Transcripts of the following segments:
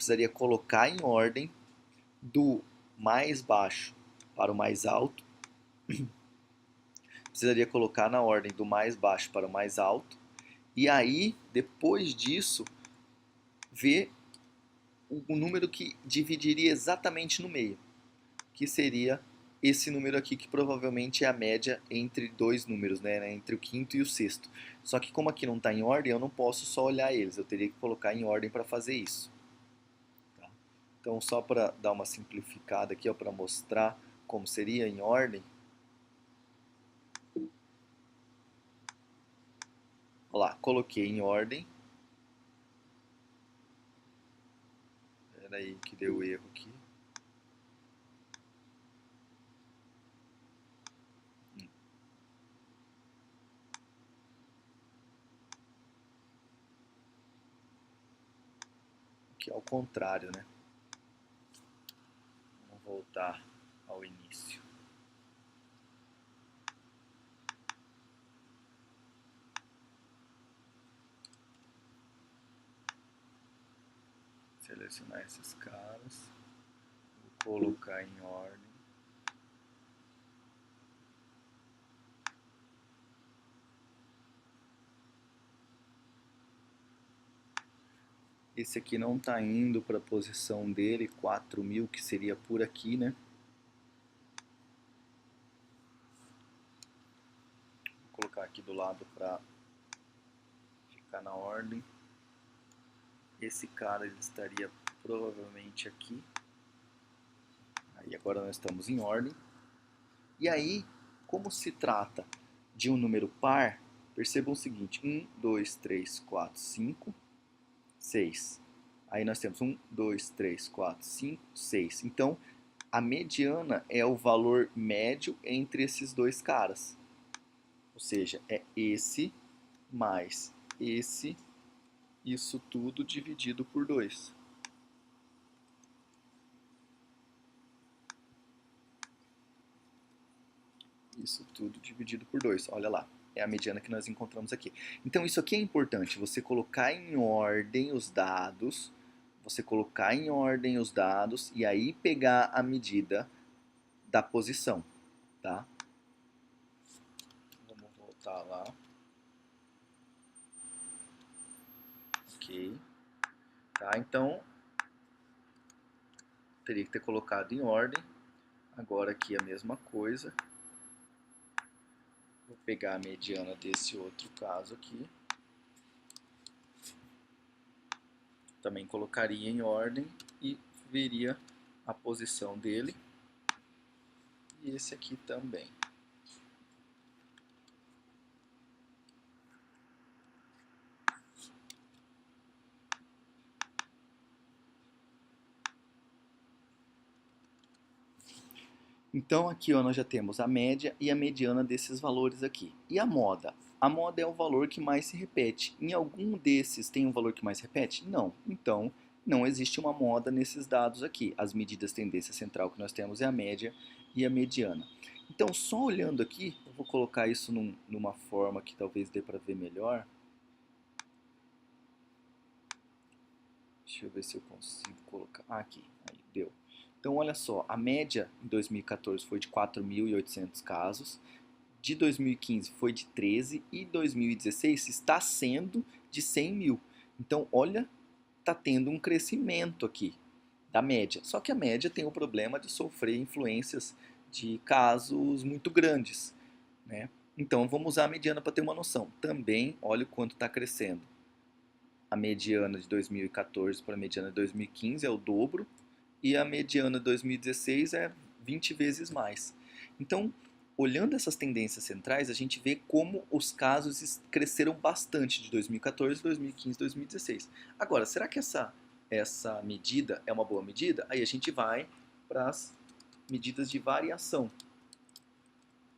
precisaria colocar em ordem do mais baixo para o mais alto. Precisaria colocar na ordem do mais baixo para o mais alto. E aí, depois disso, ver o número que dividiria exatamente no meio, que seria esse número aqui, que provavelmente é a média entre dois números, né? Entre o quinto e o sexto. Só que como aqui não está em ordem, eu não posso só olhar eles, eu teria que colocar em ordem para fazer isso. Tá? Então, só para dar uma simplificada aqui, para mostrar como seria em ordem. Olha lá, coloquei em ordem. Espera aí que deu erro aqui. Aqui é ao contrário, né? Vamos voltar ao início. Selecionar esses caras. Vou colocar em ordem. Esse aqui não está indo para a posição dele, 4.000, que seria por aqui, né? Vou colocar aqui do lado para ficar na ordem. Esse cara ele estaria provavelmente aqui. Aí agora nós estamos em ordem. E aí, como se trata de um número par, percebam o seguinte: 1, 2, 3, 4, 5, 6. Aí nós temos 1, 2, 3, 4, 5, 6. Então, a mediana é o valor médio entre esses dois caras. Ou seja, é esse mais esse, isso tudo dividido por 2. Isso tudo dividido por 2. Olha lá, é a mediana que nós encontramos aqui. Então isso aqui é importante, você colocar em ordem os dados, e aí pegar a medida da posição, tá? Vamos voltar lá. Ok. Tá, então teria que ter colocado em ordem. Agora aqui a mesma coisa. Vou pegar a mediana desse outro caso aqui. Também colocaria em ordem e veria a posição dele. E esse aqui também. Então aqui ó, nós já temos a média e a mediana desses valores aqui. E a moda? A moda é o valor que mais se repete. Em algum desses tem um valor que mais se repete? Não. Então não existe uma moda nesses dados aqui. As medidas tendência central que nós temos é a média e a mediana. Então só olhando aqui, eu vou colocar isso numa forma que talvez dê para ver melhor. Deixa eu ver se eu consigo colocar. Aqui, aí deu. Então, olha só, a média em 2014 foi de 4.800 casos, de 2015 foi de 13 e 2016 está sendo de 100.000. Então, olha, está tendo um crescimento aqui da média. Só que a média tem o problema de sofrer influências de casos muito grandes, né? Então, vamos usar a mediana para ter uma noção. Também, olha o quanto está crescendo. A mediana de 2014 para a mediana de 2015 é o dobro, e a mediana de 2016 é 20 vezes mais. Então, olhando essas tendências centrais, a gente vê como os casos cresceram bastante de 2014, 2015, 2016. Agora, será que essa medida é uma boa medida? Aí a gente vai para as medidas de variação,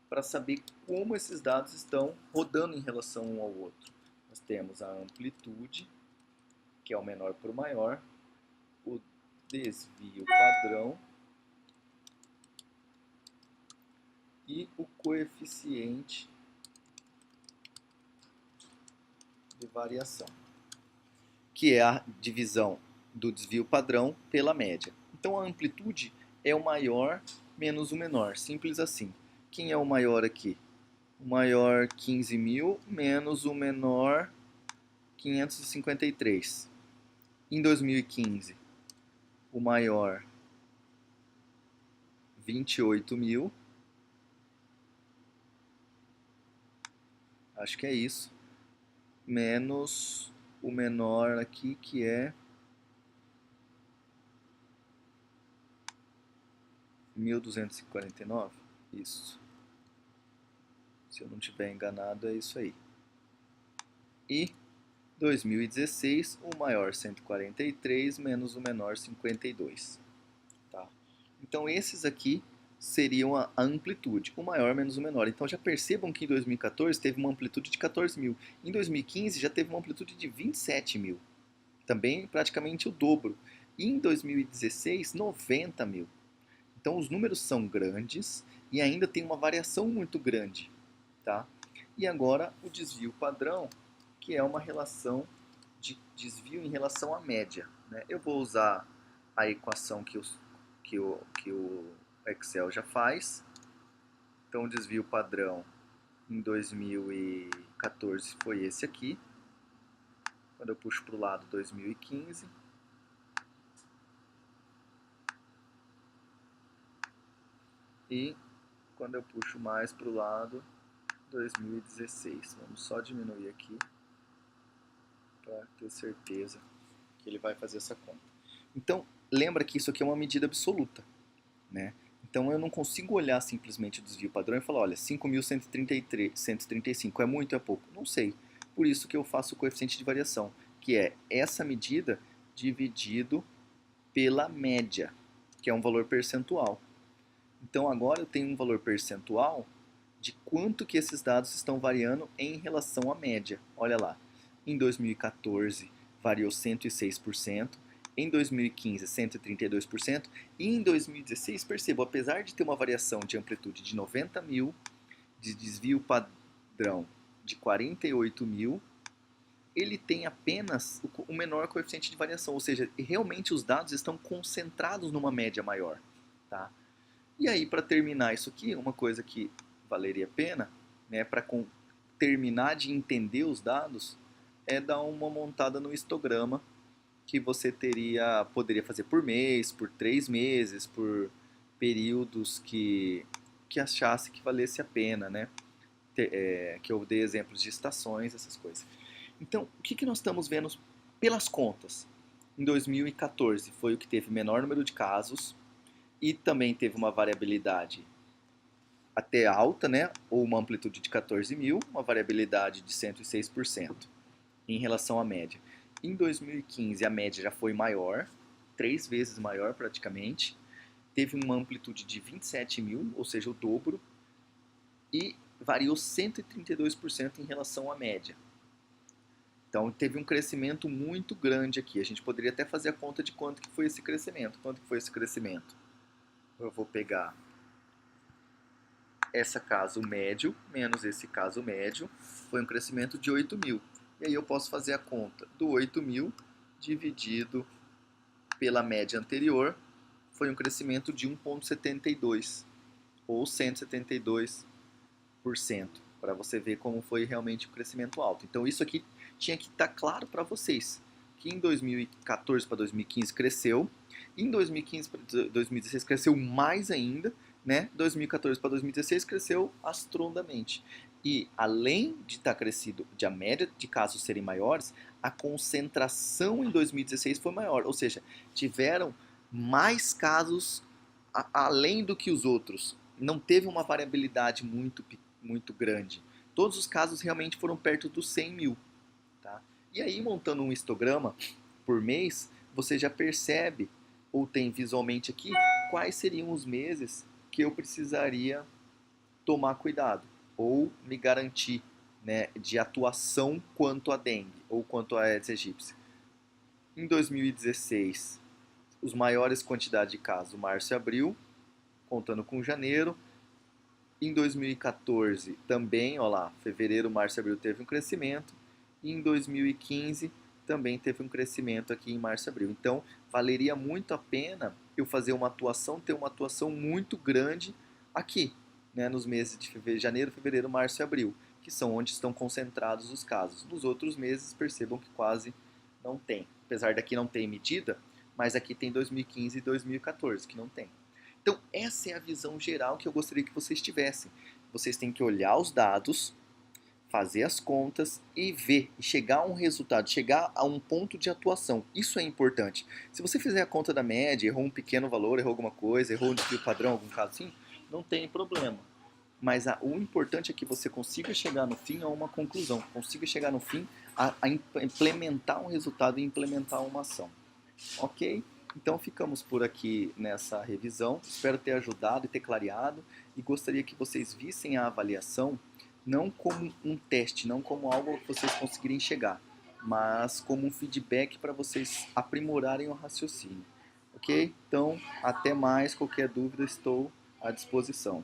para saber como esses dados estão rodando em relação um ao outro. Nós temos a amplitude, que é o menor para o maior, o desvio padrão e o coeficiente de variação, que é a divisão do desvio padrão pela média. Então a amplitude é o maior menos o menor, simples assim. Quem é o maior aqui? O maior 15.000 menos o menor 553. Em 2015, o maior 28.000, acho que é isso, menos o menor aqui que é 1.249, isso. Se eu não estiver enganado, é isso aí. E 2016, o maior 143 menos o menor 52. Tá? Então esses aqui seriam a amplitude, o maior menos o menor. Então já percebam que em 2014 teve uma amplitude de 14.000. Em 2015 já teve uma amplitude de 27.000. Também praticamente o dobro. E em 2016, 90.000. Então os números são grandes e ainda tem uma variação muito grande. Tá? E agora o desvio padrão, que é uma relação de desvio em relação à média. Né? Eu vou usar a equação que o Excel já faz. Então o desvio padrão em 2014 foi esse aqui. Quando eu puxo para o lado 2015. E quando eu puxo mais para o lado 2016. Vamos só diminuir aqui para ter certeza que ele vai fazer essa conta. Então, lembra que isso aqui é uma medida absoluta, né? Então, eu não consigo olhar simplesmente o desvio padrão e falar, olha, 5.135 é muito ou é pouco? Não sei. Por isso que eu faço o coeficiente de variação, que é essa medida dividido pela média, que é um valor percentual. Então, agora eu tenho um valor percentual de quanto que esses dados estão variando em relação à média. Olha lá, em 2014 variou 106%, em 2015 132% e em 2016, percebo, apesar de ter uma variação de amplitude de 90.000, de desvio padrão de 48.000, ele tem apenas o menor coeficiente de variação, ou seja, realmente os dados estão concentrados numa média maior. Tá? E aí, para terminar isso aqui, uma coisa que valeria a pena, né, para terminar de entender os dados, é dar uma montada no histograma que você poderia fazer por mês, por 3 meses, por períodos que achasse que valesse a pena, né? Que eu dei exemplos de estações, essas coisas. Então, o que nós estamos vendo pelas contas? Em 2014 foi o que teve menor número de casos e também teve uma variabilidade até alta, né? Ou uma amplitude de 14.000, uma variabilidade de 106% em relação à média. Em 2015 a média já foi maior, 3 vezes maior praticamente, teve uma amplitude de 27.000, ou seja, o dobro, e variou 132% em relação à média. Então teve um crescimento muito grande aqui. A gente poderia até fazer a conta de quanto que foi esse crescimento. Quanto que foi esse crescimento? Eu vou pegar esse caso médio menos esse caso médio, foi um crescimento de 8.000. E aí eu posso fazer a conta do 8.000 dividido pela média anterior, foi um crescimento de 1,72 ou 172%, para você ver como foi realmente um crescimento alto. Então isso aqui tinha que estar claro para vocês, que em 2014 para 2015 cresceu, em 2015 para 2016 cresceu mais ainda, né? 2014 para 2016 cresceu astrondamente. E além de estar crescido, de a média de casos serem maiores, a concentração em 2016 foi maior, ou seja, tiveram mais casos além do que os outros. Não teve uma variabilidade muito grande. Todos os casos realmente foram perto dos 100.000. Tá? E aí, montando um histograma por mês, você já percebe, ou tem visualmente aqui, quais seriam os meses que eu precisaria tomar cuidado, ou me garantir, né, de atuação quanto a dengue, ou quanto a Aedes aegypti. Em 2016, os maiores quantidades de casos, março e abril, contando com janeiro. Em 2014 também, ó lá, fevereiro, março e abril teve um crescimento. E em 2015 também teve um crescimento aqui em março e abril. Então, valeria muito a pena eu fazer uma atuação, ter uma atuação muito grande aqui, né, nos meses de janeiro, fevereiro, março e abril, que são onde estão concentrados os casos. Nos outros meses, percebam que quase não tem. Apesar daqui não ter medida, mas aqui tem 2015 e 2014, que não tem. Então, essa é a visão geral que eu gostaria que vocês tivessem. Vocês têm que olhar os dados, fazer as contas e ver, e chegar a um resultado, chegar a um ponto de atuação. Isso é importante. Se você fizer a conta da média, errou um pequeno valor, errou alguma coisa, errou um desvio padrão, algum caso assim, não tem problema. Mas o importante é que você consiga chegar no fim a uma conclusão, consiga chegar no fim a implementar um resultado e implementar uma ação. Ok? Então ficamos por aqui nessa revisão. Espero ter ajudado e ter clareado. E gostaria que vocês vissem a avaliação não como um teste, não como algo que vocês conseguirem chegar, mas como um feedback para vocês aprimorarem o raciocínio. Ok? Então, até mais. Qualquer dúvida, estou à disposição.